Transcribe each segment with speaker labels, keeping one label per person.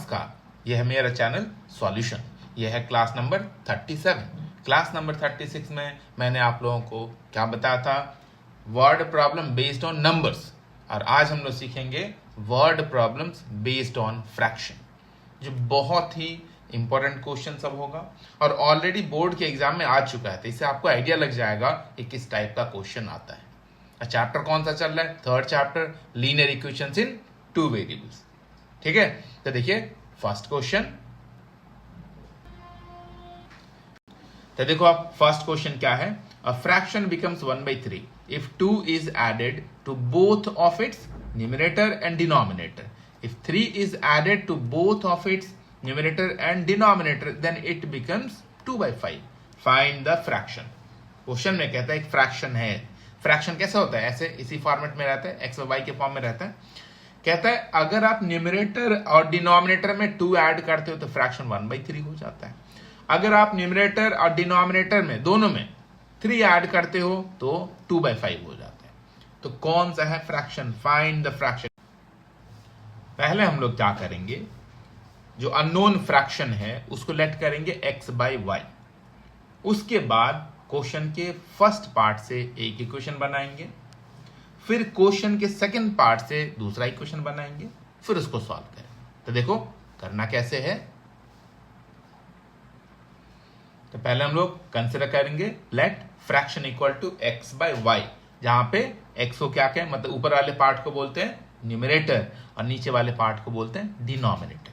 Speaker 1: नमस्कार, यह है मेरा चैनल सॉल्यूशन। यह है क्लास नंबर 37। क्लास नंबर 36 में मैंने आप लोगों को क्या बताया था? Word problem based on numbers. और आज हम लोग सीखेंगे word problems based on fraction, जो बहुत ही इंपॉर्टेंट क्वेश्चन सब होगा और ऑलरेडी बोर्ड के एग्जाम में आ चुका है, तो इससे आपको आइडिया लग जाएगा कि किस टाइप का क्वेश्चन आता है। चैप्टर कौन सा चल रहा है? थर्ड चैप्टर, लीनियर इक्वेशंस इन टू वेरिएबल्स। ठीक है, तो देखिए फर्स्ट क्वेश्चन। तो देखो आप, फर्स्ट क्वेश्चन क्या है? A fraction becomes 1/3 if 2 is added to both of its numerator and denominator. If 3 is added to both of its numerator and denominator, then it becomes 2/5. Find the fraction. Question में कहता है एक fraction है। Fraction कैसे होता है? ऐसे इसी फॉर्मेट में रहता है, एक्स और वाई के फॉर्म में रहता है। कहता है अगर आप न्यूमरेटर और डिनोमिनेटर में 2 ऐड करते हो तो फ्रैक्शन 1/3 हो जाता है। अगर आप न्यूमरेटर और डिनोमिनेटर में दोनों में 3 ऐड करते हो तो 2/5 हो जाता है। तो कौन सा है फ्रैक्शन? Find the fraction. पहले हम लोग क्या करेंगे, जो अननोन फ्रैक्शन है उसको लेट करेंगे x/y। उसके बाद क्वेश्चन के फर्स्ट पार्ट से एक इक्वेशन बनाएंगे, फिर क्वेश्चन के सेकंड पार्ट से दूसरा इक्वेशन बनाएंगे, फिर उसको सॉल्व करेंगे। तो देखो करना कैसे है। तो पहले हम लोग कंसिडर करेंगे late fraction equal to x/y, जहां पे x को क्या कहें, मतलब ऊपर वाले पार्ट को बोलते हैं न्यूमरेटर और नीचे वाले पार्ट को बोलते हैं डिनोमिनेटर।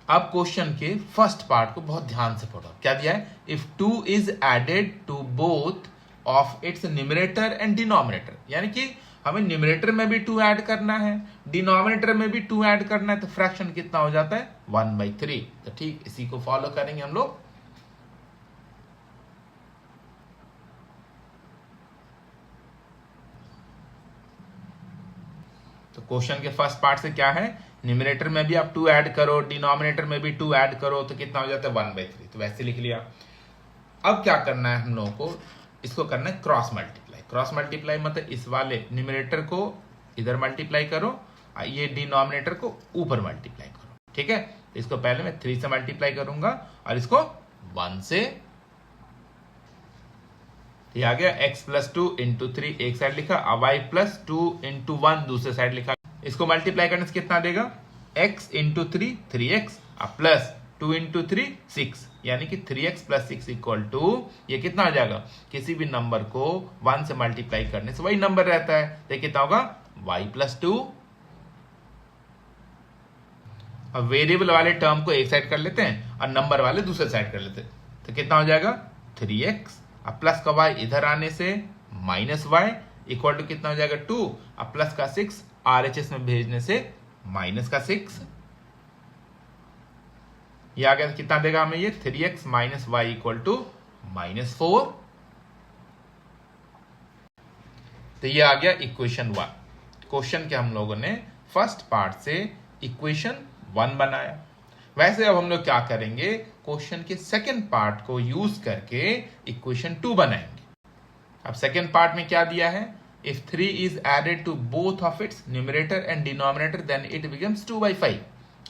Speaker 1: अब क्वेश्चन के फर्स्ट पार्ट को बहुत ध्यान से पढ़ो। क्या दिया है? If 2 is added to both of its numerator and denominator, यानी कि हमें न्यूमरेटर में भी 2 ऐड करना है, डिनोमिनेटर में भी 2 ऐड करना है, तो फ्रैक्शन कितना हो जाता है? 1/3। तो ठीक इसी को फॉलो करेंगे हम लोग। तो क्वेश्चन के फर्स्ट पार्ट से क्या है, न्यूमरेटर में भी आप 2 ऐड करो, डिनोमिनेटर में भी 2 ऐड करो, तो कितना हो जाता है? 1/3। तो वैसे लिख लिया। अब क्या करना है हम लोगों को? इसको करना है क्रॉस मल्टीप्लाई। क्रॉस मल्टीप्लाई मतलब इस वाले न्यूमरेटर को इधर मल्टीप्लाई करो, ये डिनोमिनेटर को ऊपर मल्टीप्लाई करो। ठीक है, तो इसको पहले मैं 3 से मल्टीप्लाई करूंगा और इसको 1 से। ये आ गया x+2 इंटू 3 एक साइड लिखा, y+2 इंटू 1 दूसरे साइड लिखा। इसको मल्टीप्लाई करने से कितना देगा? x into 3 3x plus 2 into 3 6, यानी कि 3x प्लस 6 इक्वल टू, ये कितना आ जाएगा? किसी भी नंबर को 1 से मल्टीप्लाई करने से वही नंबर रहता है, तो कितना होगा? y+2। अब वेरिएबल वाले टर्म को एक साइड कर लेते हैं और नंबर वाले दूसरे साइड कर लेते हैं, तो कितना हो जाएगा? 3x। अब प्लस का y इधर आने से -y इक्वल टू कितना हो जाएगा? 2। अब प्लस का 6 RHS में भेजने से माइनस का 6। ये आ गया, कितना देगा हमें ये? 3x minus y equal to -4। तो ये आ गया इक्वेशन 1। क्वेश्चन के हम लोगों ने फर्स्ट पार्ट से इक्वेशन 1 बनाया। वैसे अब हम लोग क्या करेंगे, क्वेश्चन के सेकंड पार्ट को यूज करके इक्वेशन 2 बनाएंगे। अब सेकंड पार्ट में क्या दिया है? If 3 is added to both of its numerator and denominator then it becomes 2/5।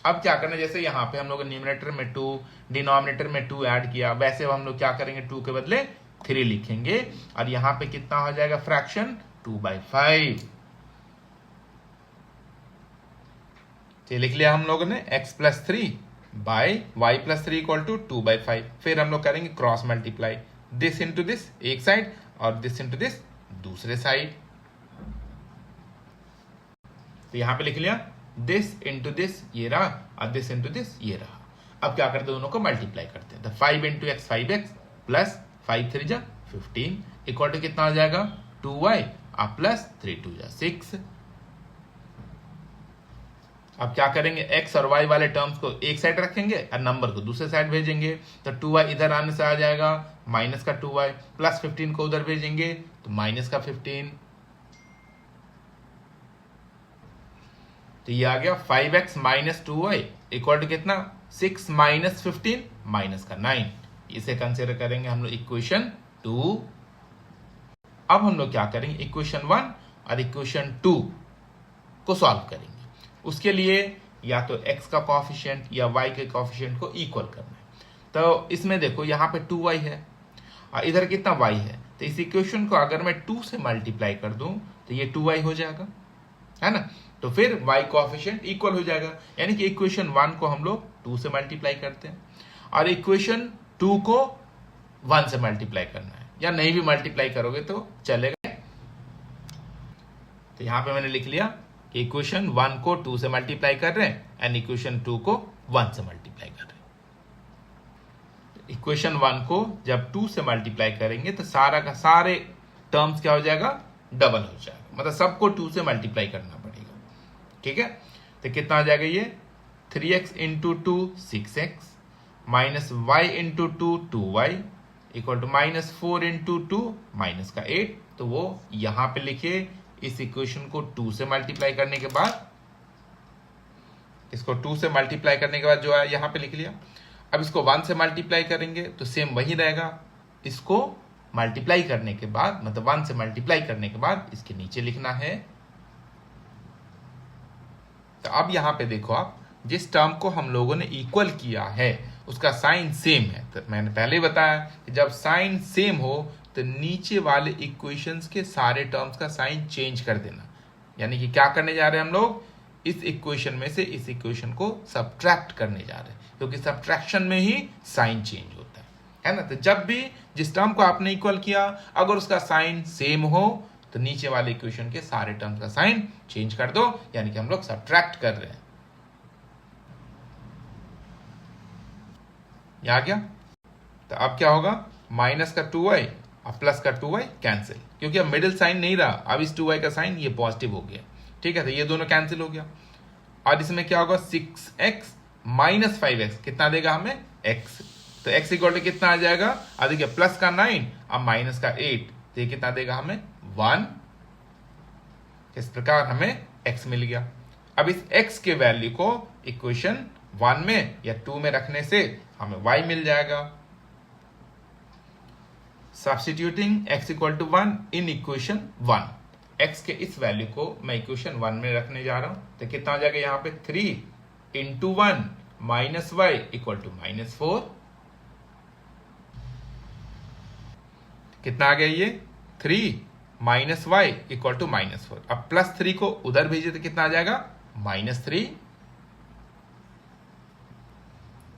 Speaker 1: अब क्या करना, जैसे यहाँ पे हम लोग न्यूमरेटर में 2, डिनोमिनेटर में 2 ऐड किया, वैसे हम लोग क्या करेंगे? 2 के बदले 3 लिखेंगे और यहाँ पे कितना हो जाएगा फ्रैक्शन? 2/5। तो लिख लिया हम लोगों ने x+3 bye y+3 equal to 2/5। फिर हम लोग करेंगे cross multiply, this into this एक साइड और दिस इंटू दिस दूसरे साइड। तो यहां पे लिख लिया दिस इंटू दिस ये रहा और दिस इंटू दिस ये रहा। अब क्या करते हैं? दोनों को मल्टीप्लाई करते हैं। तो 5 इंटू x 5x प्लस 5 3 जा 15 इक्वल टू कितना हो जाएगा? 2y प्लस 3 2 जा 6। अब क्या करेंगे? x और y वाले टर्म्स को एक साइड रखेंगे और नंबर को दूसरे साइड भेजेंगे, तो 2y इधर आने से आ जाएगा माइनस का 2y, प्लस 15 को उधर भेजेंगे तो माइनस का 15। तो ये आ गया 5x minus 2y equal to कितना? 6 माइनस 15 माइनस का 9। इसे कंसिडर करेंगे हम लोग इक्वेशन 2। अब हम लोग क्या करेंगे? इक्वेशन 1 और इक्वेशन 2 को सॉल्व करेंगे। उसके लिए या तो x का कॉफिशिएंट या y के कॉफिशिएंट को इक्वल करना है। तो इसमें देखो यहाँ पे 2y है और इधर कितना y है, तो इस इक्वेशन को अगर मैं 2 से मल्टीप्लाई कर दूं तो ये 2y हो जाएगा, है ना। तो फिर y कॉफिशिएंट इक्वल हो जाएगा, यानी कि इक्वेशन 1 को हम लोग 2 से मल्टीप्लाई करते हैं और इक्वेशन 2 को 1 से मल्टीप्लाई करना है, या नहीं भी मल्टीप्लाई करोगे तो चलेगा। तो यहां पे मैंने लिख लिया कि इक्वेशन 1 को 2 से मल्टीप्लाई कर रहे हैं एंड इक्वेशन 2 को 1 से मल्टीप्लाई कर रहे हैं। इक्वेशन 1 को जब 2 से मल्टीप्लाई करेंगे तो सारा का सारे टर्म्स क्या हो जाएगा, डबल हो जाएगा, मतलब सबको 2 से मल्टीप्लाई करना पड़ेगा, ठीक है। तो कितना आ जाएगा ये 3x into 2 6x minus y into 2 2y equal to minus 4 into 2 minus का 8। तो वो यहां पे लिखिए, इस इक्वेशन को 2 से मल्टीप्लाई करने के बाद, इसको 2 से मल्टीप्लाई करने के बाद जो है यहां पे लिख लिया। अब इसको 1 से मल्टीप्लाई करेंगे तो सेम वही रहेगा, इसको मल्टीप्लाई करने के बाद, मतलब 1 से मल्टीप्लाई करने के बाद इसके नीचे लिखना है। तो अब यहां पे देखो आप, जिस टर्म को हम लोगों ने इक्वल किया है उसका साइन सेम है। तो मैंने पहले ही बताया कि जब साइन सेम हो तो नीचे वाले इक्वेशंस के सारे टर्म्स का साइन चेंज कर देना, यानी कि क्या करने जा रहे हैं हम लोग, इस इक्वेशन में से इस इक्वेशन को सब्ट्रैक्ट करने जा रहे हैं, क्योंकि सब्ट्रैक्शन में ही साइन चेंज होता है ना। तो जब भी जिस टर्म को आपने इक्वल किया अगर उसका साइन सेम हो तो नीचे वाले इक्वेशन के सारे टर्म्स का साइन चेंज कर दो, यानी कि हम लोग सब्ट्रैक्ट कर रहे हैं। आ गया। तो अब क्या होगा, माइनस का 2y और प्लस का 2y कैंसिल, क्योंकि अब मिडिल साइन नहीं रहा, अब इस 2y का साइन ये पॉजिटिव हो गया, ठीक है। तो ये दोनों कैंसिल हो गया और इसमें क्या होगा 6x माइनस 5x कितना देगा हमें x। तो x इक्वल टू कितना आ जाएगा, अब देखिए प्लस का 9 और माइनस का 8, तो ये कितना देगा हमें 1। इस प्रकार हमें x मिल गया। अब इस x के वैल्यू को इक्वेशन 1 में या 2 में रखने से हमें y मिल जाएगा। Substituting x equal to 1 in equation 1, x के इस वैल्यू को मैं इक्वेशन 1 में रखने जा रहा हूं, तो कितना आ जाएगा यहाँ पे 3 into 1 minus y equal to minus 4। कितना आ गया ये 3 minus y equal to minus 4। अब प्लस 3 को उधर भेजे तो कितना आ जाएगा -3।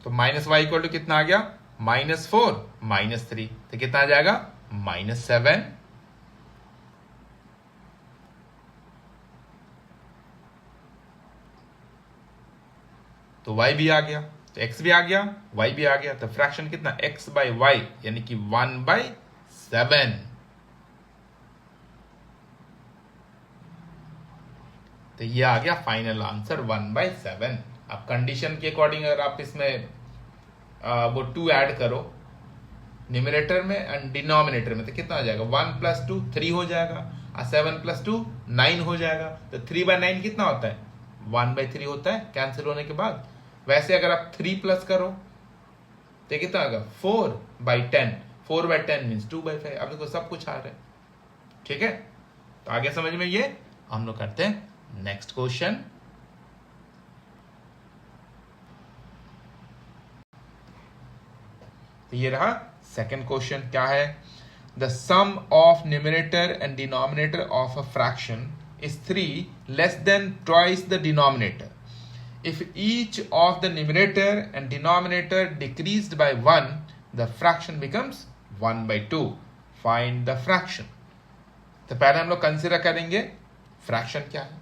Speaker 1: तो माइनस y इक्वल टू कितना आ गया -4 -3, तो कितना आ जाएगा -7। तो y भी आ गया, तो x भी आ गया, y भी आ गया। तो फ्रैक्शन कितना x बाई y यानी कि 1/7। तो ये आ गया फाइनल आंसर 1/7। अब कंडीशन के अकॉर्डिंग अगर आप इसमें वो 2 ऐड करो न्यूमरेटर में एंड डिनोमिनेटर में, तो कितना हो जाएगा 1 + 2 3 हो जाएगा और 7 + 2 9 हो जाएगा। तो 3/9 कितना होता है 1/3 होता है कैंसिल होने के बाद। वैसे अगर आप 3 प्लस करो तो कितना होगा 4/10, 4/10 मीन्स 2/5। अब देखो सब कुछ आ रहा है, ठीक है। तो आगे समझ में ये हम लोग करते हैं नेक्स्ट क्वेश्चन। तो ये रहा सेकंड क्वेश्चन। क्या है, the sum of numerator and denominator of a fraction is 3 less than twice the denominator. If each of the numerator and denominator decreased by 1, the fraction becomes 1/2. Find the fraction. तो पहले हम लोग consider करेंगे fraction क्या है,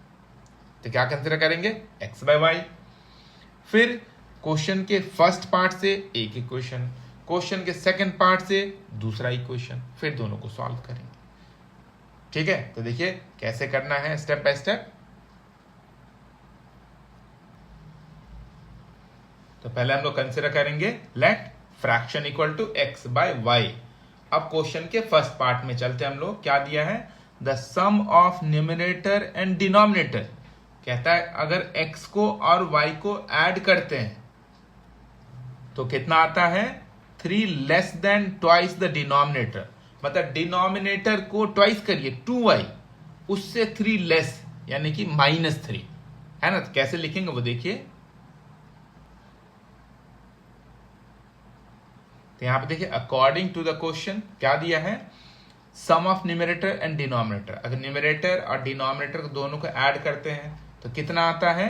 Speaker 1: तो क्या consider करेंगे x/y। फिर क्वेश्चन के फर्स्ट पार्ट से एक इक्वेशन, क्वेश्चन के सेकंड पार्ट से दूसरा इक्वेशन, फिर दोनों को सॉल्व करेंगे, ठीक है। तो देखिए कैसे करना है स्टेप बाय स्टेप। तो पहले हम लोग कंसिडर करेंगे late fraction equal to x/y। अब क्वेश्चन के फर्स्ट पार्ट में चलते हम लोग। क्या दिया है, the sum of numerator and denominator. कहता है अगर x को और y को ऐड करते हैं तो कितना आता है 3 less than twice the denominator. मतलब डिनोमिनेटर को ट्वाइस करिए 2y, उससे 3 लेस यानी कि -3, है ना। तो कैसे लिखेंगे वो देखिए। तो यहाँ पे देखिए अकॉर्डिंग टू द क्वेश्चन क्या दिया है, सम ऑफ न्यूमरेटर एंड डिनोमिनेटर। अगर न्यूमरेटर और डिनोमिनेटर दोनों को ऐड करते हैं तो कितना आता है,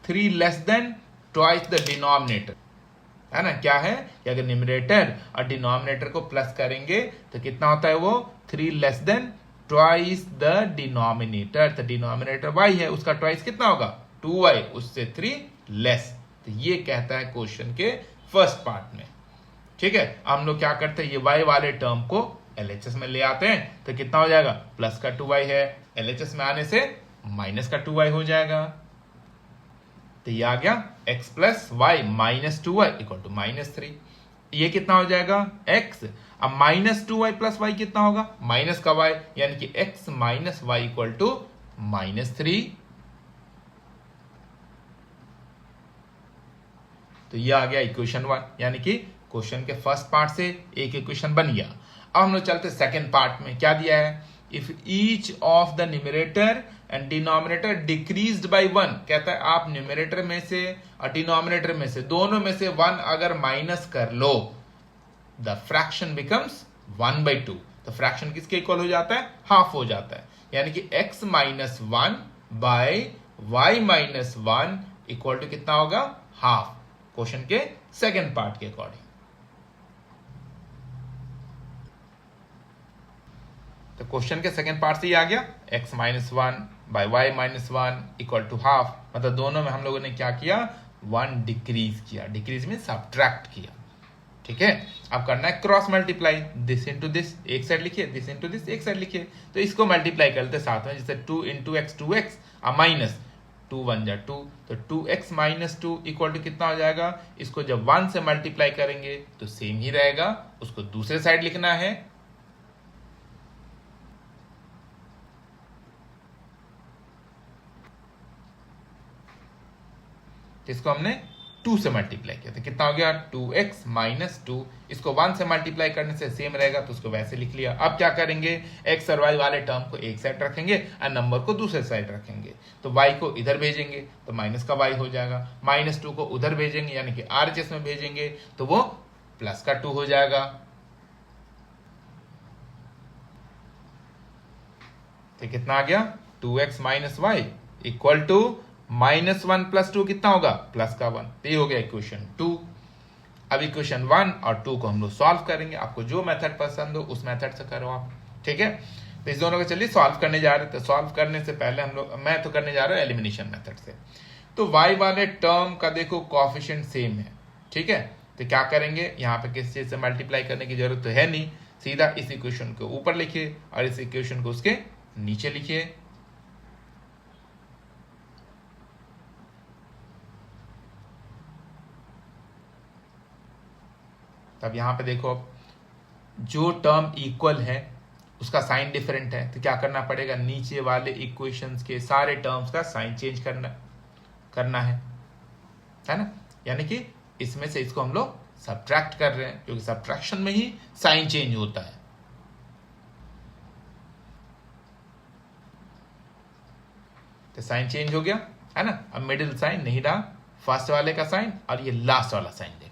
Speaker 1: 3 less than twice the denominator, है ना। क्या है कि अगर न्यूमरेटर और डिनोमिनेटर को प्लस करेंगे तो कितना होता है वो, 3 less than twice the denominator. तो डिनोमिनेटर y है, उसका ट्वाइस कितना होगा, 2y, उससे 3 लेस। तो ये कहता है क्वेश्चन के फर्स्ट पार्ट में। ठीक है, हम लोग क्या करते हैं, ये y वाले टर्म को LHS में ले आते हैं तो कितना हो जाएगा, प्लस का 2y है, LHS में आने से माइनस का 2y हो जाएगा। तो ये आ गया x plus Y minus 2y equal to -3। ये कितना हो जाएगा x, अब -2y प्लस वाई कितना होगा, माइनस का y, यानी कि x minus Y equal to -3। तो ये आ गया इक्वेशन 1, यानी कि क्वेश्चन के फर्स्ट पार्ट से एक इक्वेशन बन गया। अब हम लोग चलते सेकंड पार्ट में, क्या दिया है, if each of the numerator and denominator decreased bye 1। कहता है आप न्यूमरेटर में से और डिनोमिनेटर में से, दोनों में से 1 अगर माइनस कर लो, द फ्रैक्शन बिकम्स 1/2। तो फ्रैक्शन किसके इक्वल हो जाता है, हाफ हो जाता है, यानी कि x minus 1 by Y minus 1 equal to कितना होगा, हाफ, क्वेश्चन के सेकंड पार्ट के अकॉर्डिंग। तो क्वेश्चन के सेकंड पार्ट से ये आ गया, x minus 1 by Y minus 1 equal to half, मतलब दोनों में हम लोगों ने क्या किया, 1 डिक्रीज किया, डिक्रीज में सब्ट्रैक्ट किया। ठीक है, अब करना है cross multiply, this into this एक साइड लिखिए, दिस इंटू दिस एक साइड लिखिए। तो इसको मल्टीप्लाई करते साथ में, जैसे 2 इंटू एक्स 2x और माइनस 2 1 जा 2, तो 2x माइनस 2 इक्वल टू कितना हो जाएगा, इसको जब 1 से मल्टीप्लाई करेंगे तो सेम ही रहेगा, उसको दूसरे साइड लिखना है। इसको हमने 2 से मल्टीप्लाई किया तो कितना हो गया, 2x माइनस 2, इसको 1 से मल्टीप्लाई करने से सेम रहेगा तो उसको वैसे लिख लिया। अब क्या करेंगे, x और y वाले टर्म को एक साइड रखेंगे और नंबर को दूसरे साइड रखेंगे। तो y को इधर भेजेंगे तो माइनस का y हो जाएगा, -2 को उधर भेजेंगे यानी कि RHS में भेजेंगे तो वो प्लस का 2 हो जाएगा। तो कितना आ गया, 2x minus Y equal to -1 plus 2 कितना होगा, प्लस का 1। तो ये हो गया इक्वेशन 2। अब इक्वेशन 1 और 2 को हम लोग सॉल्व करेंगे, आपको जो मेथड पसंद हो उस मेथड से करो आप। ठीक है, तो इस दोनों को चलिए सॉल्व करने जा रहे हैं। तो सॉल्व करने से पहले हम लोग, मैं तो करने जा रहा हूँ एलिमिनेशन मेथड से। तो y वाले टर्म का देखो कोएफिशिएंट सेम है। ठीक है, तो क्या करेंगे, यहाँ पे किसी चीज से मल्टीप्लाई करने की जरूरत तो है नहीं, सीधा इस इक्वेशन को ऊपर लिखिए और इस इक्वेशन को उसके नीचे लिखिए। तब यहां पे देखो, जो टर्म इक्वल है उसका साइन डिफरेंट है, तो क्या करना पड़ेगा, नीचे वाले इक्वेशंस के सारे टर्म्स का साइन चेंज करना है ना। यानी कि इसमें से इसको हम लोग सब्ट्रैक्ट कर रहे हैं, क्योंकि सब्ट्रैक्शन में ही साइन चेंज होता है। तो साइन चेंज हो गया है ना। अब मिडिल साइन नहीं रहा, फर्स्ट वाले का साइन और ये लास्ट वाला साइन देखना।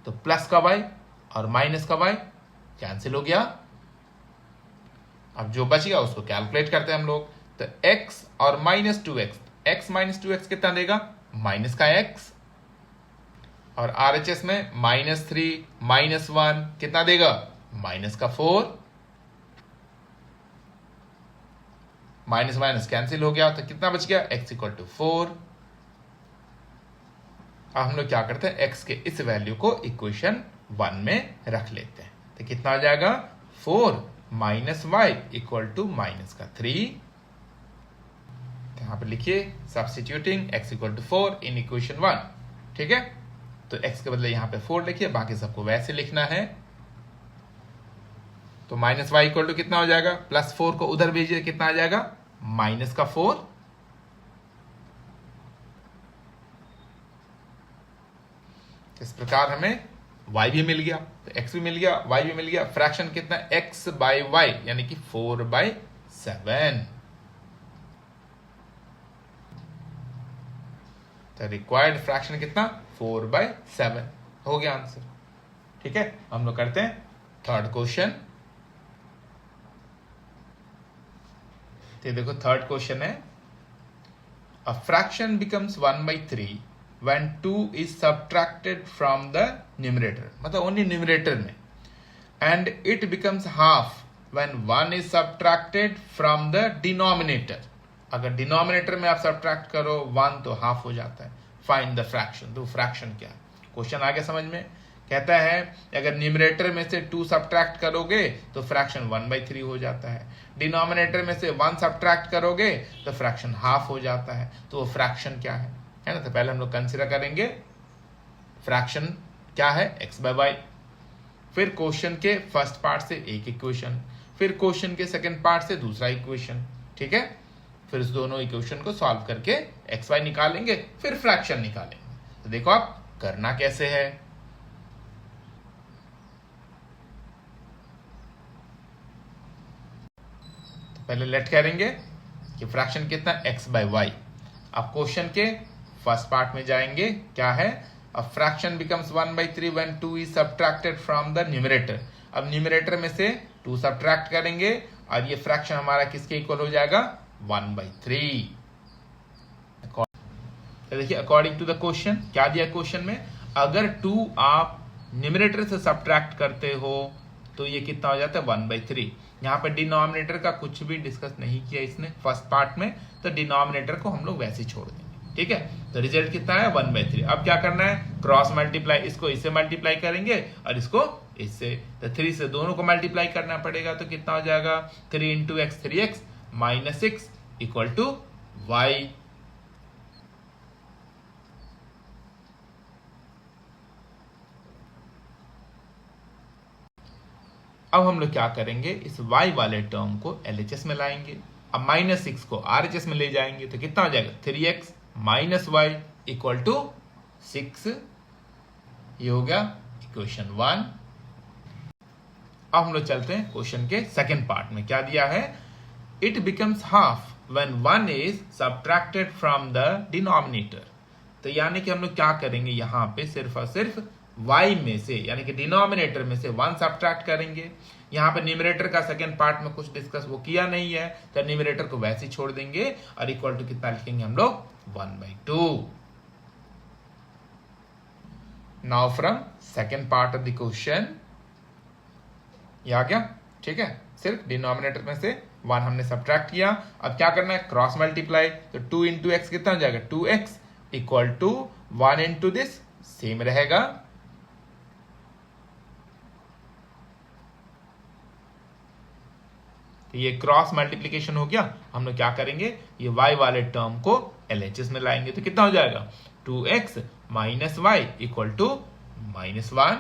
Speaker 1: तो प्लस का y और माइनस का y कैंसिल हो गया। अब जो बच गया उसको कैलकुलेट करते हैं हम लोग। तो x और -2x, x -2x कितना देगा, माइनस का x, और RHS में -3 -1 कितना देगा, माइनस का 4, माइनस माइनस कैंसिल हो गया तो कितना बच गया, x इक्वल टू 4। अब हम लोग क्या करते हैं, x के इस वैल्यू को इक्वेशन 1 में रख लेते हैं। तो कितना आ जाएगा, 4 minus Y equal to minus का 3। तो यहां पर लिखिए substituting x equal to 4 in equation 1। ठीक है, तो x के बदले यहां पे 4 लिखिए, बाकी सबको वैसे लिखना है। तो माइनस वाई इक्वल टू कितना हो जाएगा, +4 को उधर भेजिए, कितना आ जाएगा, माइनस का 4। इस प्रकार हमें y भी मिल गया, तो x भी मिल गया, y भी मिल गया। फ्रैक्शन कितना, x बाई वाई यानी कि 4/7। तो रिक्वायर्ड फ्रैक्शन कितना, 4/7 हो गया आंसर। ठीक है, हम लोग करते हैं थर्ड क्वेश्चन। तो देखो थर्ड क्वेश्चन है, a fraction becomes 1/3 when 2 is subtracted from the numerator, मतलब ओनली न्यूमरेटर में, and it becomes half when 1 is subtracted from the denominator। अगर डिनोमिनेटर में आप सब्ट्रैक्ट करो 1 तो हाफ हो जाता है। फाइंड द फ्रैक्शन, तो फ्रैक्शन क्या है? क्वेश्चन आगे समझ में, कहता है अगर न्यूमरेटर में से 2 सब्ट्रैक्ट करोगे तो फ्रैक्शन 1/3 हो जाता है, डिनोमिनेटर में से 1 सब्ट्रैक्ट करोगे तो फ्रैक्शन हाफ हो जाता है। तो वो फ्रैक्शन क्या है ना? तो पहले हम लोग कंसीडर करेंगे फ्रैक्शन क्या है, x/y। फिर क्वेश्चन के फर्स्ट पार्ट से एक इक्वेशन, फिर क्वेश्चन के सेकंड पार्ट से दूसरा इक्वेशन, ठीक है। फिर उस दोनों इक्वेशन को सॉल्व करके xy निकालेंगे, फिर फ्रैक्शन निकालेंगे। तो देखो आप करना कैसे है। तो पहले लेट करेंगे कि फ्रैक्शन कितना, x/y। अब क्वेश्चन के फर्स्ट पार्ट में जाएंगे, क्या है, a fraction becomes 1/3 when 2 is subtracted from the numerator। अब न्यूमरेटर में से 2 सब्ट्रैक्ट करेंगे और ये फ्रैक्शन हमारा किसके इक्वल हो जाएगा, 1/3। तो देखिए अकॉर्डिंग टू द क्वेश्चन क्या दिया क्वेश्चन में, अगर 2 आप न्यूमरेटर से सब्ट्रैक्ट करते हो तो ये कितना हो जाता है, 1/3। यहाँ पे डिनोमिनेटर का कुछ भी डिस्कस नहीं किया इसने फर्स्ट पार्ट में, तो डिनोमिनेटर को हम लोग वैसे ही छोड़ देंगे, ठीक है। तो रिजल्ट कितना है, 1/3। अब क्या करना है, क्रॉस मल्टीप्लाई, इसको इससे मल्टीप्लाई करेंगे और इसको इससे, तो 3 से दोनों को मल्टीप्लाई करना पड़ेगा। तो कितना हो जाएगा, 3 × x 3x - 6 = y। अब हम लोग क्या करेंगे, इस y वाले टर्म को LHS में लाएंगे, अब -6 को RHS में ले जाएंगे, तो कितना हो जाएगा, 3x - y = 6। ये हो गया इक्वेशन 1। अब हम लोग चलते हैं क्वेश्चन के सेकंड पार्ट में, क्या दिया है, it becomes half when 1 is subtracted from the denominator. तो यानी कि हम लोग क्या करेंगे, यहाँ पे सिर्फ और सिर्फ y में से, यानी कि डिनोमिनेटर में से 1 सब्ट्रैक्ट करेंगे। यहाँ पे न्यूमरेटर का सेकंड पार्ट में कुछ डिस्कस वो किया नहीं है, तो न्यूमरेटर को वैसे ही छोड़ देंगे और इक्वल टू कितना लिखेंगे हम लोग, 1/2। Now from second part of the question, ये आ गया, ठीक है। सिर्फ डिनोमिनेटर में से 1 हमने सब्ट्रैक्ट किया। अब क्या करना है, क्रॉस मल्टीप्लाई, तो 2 × x कितना हो जाएगा, 2x = 1 × दिस, सेम रहेगा। तो ये क्रॉस मल्टीप्लीकेशन हो गया। हम लोग क्या करेंगे, ये y वाले टर्म को LHS में लाएंगे, तो कितना हो जाएगा, 2x - y = -1।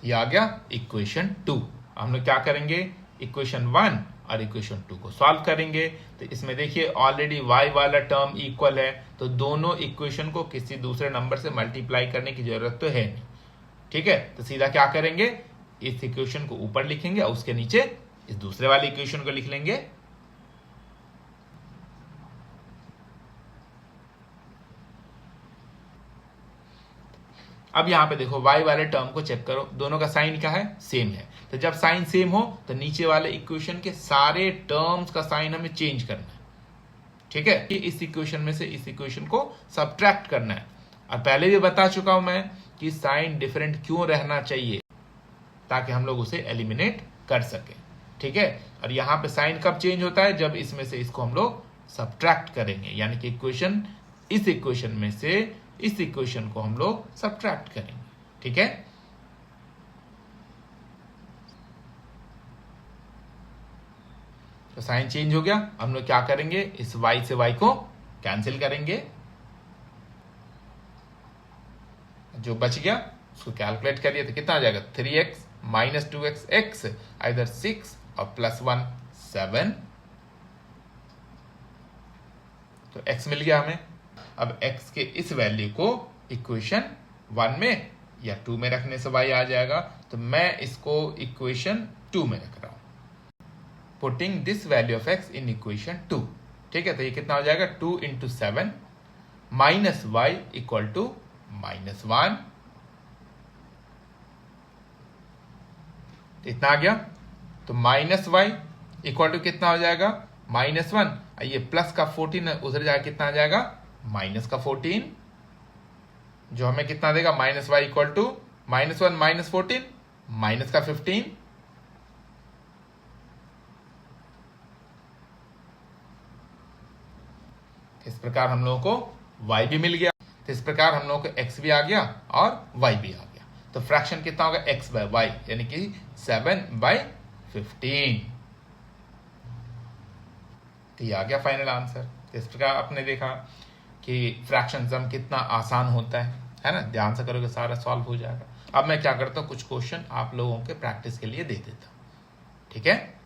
Speaker 1: ये आ गया इक्वेशन 2। हम लोग क्या करेंगे, इक्वेशन 1 और इक्वेशन 2 को सॉल्व करेंगे। तो इसमें देखिए ऑलरेडी y वाला टर्म इक्वल है, तो दोनों इक्वेशन को किसी दूसरे नंबर से मल्टीप्लाई करने की जरूरत तो है नहीं, ठीक है। तो सीधा क्या करेंगे, इस इक्वेशन को ऊपर लिखेंगे और उसके नीचे इस दूसरे वाले इक्वेशन को लिख लेंगे। अब यहां पे देखो y वाले टर्म को चेक करो, दोनों का साइन क्या है, सेम है। तो जब साइन सेम हो तो नीचे वाले इक्वेशन के सारे टर्म्स का साइन हमें चेंज करना है, ठीक है। इस इक्वेशन में से इस इक्वेशन को सब्ट्रैक्ट करना है। और पहले भी बता चुका हूं मैं कि साइन डिफरेंट क्यों रहना चाहिए, ताकि हम लोग उसे एलिमिनेट कर सके, ठीक है। और यहाँ पे साइन कब चेंज होता है, जब इसमें से इसको हम लोग सब्ट्रैक्ट करेंगे, यानी कि इक्वेशन, इस इक्वेशन में से इस इक्वेशन को हम लोग सब्ट्रैक्ट करेंगे, ठीक है। तो साइन चेंज हो गया। हम लोग क्या करेंगे, इस y से y को कैंसिल करेंगे, जो बच गया उसको कैलकुलेट करिए, तो कितना आ जाएगा, 3x - 2x x इधर 6 और +1 7। तो x मिल गया हमें। अब x के इस वैल्यू को इक्वेशन 1 में या 2 में रखने से y आ जाएगा, तो मैं इसको इक्वेशन 2 में रख रहा हूं, putting this value of x in equation 2, ठीक है। तो ये कितना हो जाएगा, 2 × 7 माइनस वाई इक्वल टू -1। इतना आ गया। तो माइनस वाई इक्वल टू कितना हो जाएगा, -1। ये प्लस का 14 उधर जाके कितना आ जाएगा, माइनस का 14, जो हमें कितना देगा, minus Y equal to -1 minus 14 minus का 15। इस प्रकार हम लोगों को y भी मिल गया। तो इस प्रकार हम लोगों को x भी आ गया और y भी आ गया। तो फ्रैक्शन कितना होगा, x बाय वाई, यानी कि 7/15। तो ये आ गया फाइनल आंसर। इस प्रकार आपने देखा कि फ्रैक्शन सम कितना आसान होता है ना। ध्यान से करोगे सारा सॉल्व हो जाएगा। अब मैं क्या करता हूँ, कुछ क्वेश्चन आप लोगों के प्रैक्टिस के लिए दे देता हूँ, ठीक है।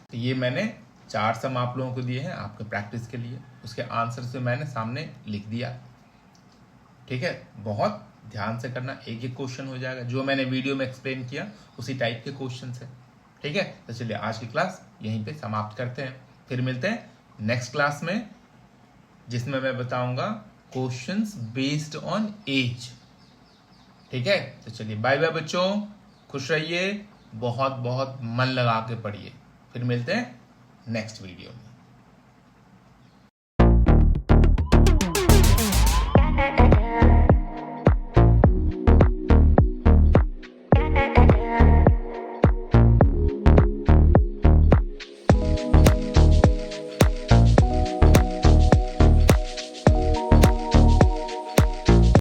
Speaker 1: तो ये मैंने 4 सम आप लोगों को दिए हैं आपके प्रैक्टिस के लिए, उसके आंसर से मैंने सामने लिख दिया, ठीक है। बहुत ध्यान से करना, एक एक क्वेश्चन हो जाएगा, जो मैंने वीडियो में एक्सप्लेन किया उसी टाइप के क्वेश्चन है, ठीक है। तो चलिए आज की क्लास यहीं पे समाप्त करते हैं, फिर मिलते हैं नेक्स्ट क्लास में, जिसमें मैं बताऊंगा क्वेश्चंस बेस्ड ऑन एज, ठीक है। तो चलिए बाय बाय बच्चों, खुश रहिए, बहुत बहुत मन लगा के पढ़िए। फिर मिलते हैं नेक्स्ट वीडियो में।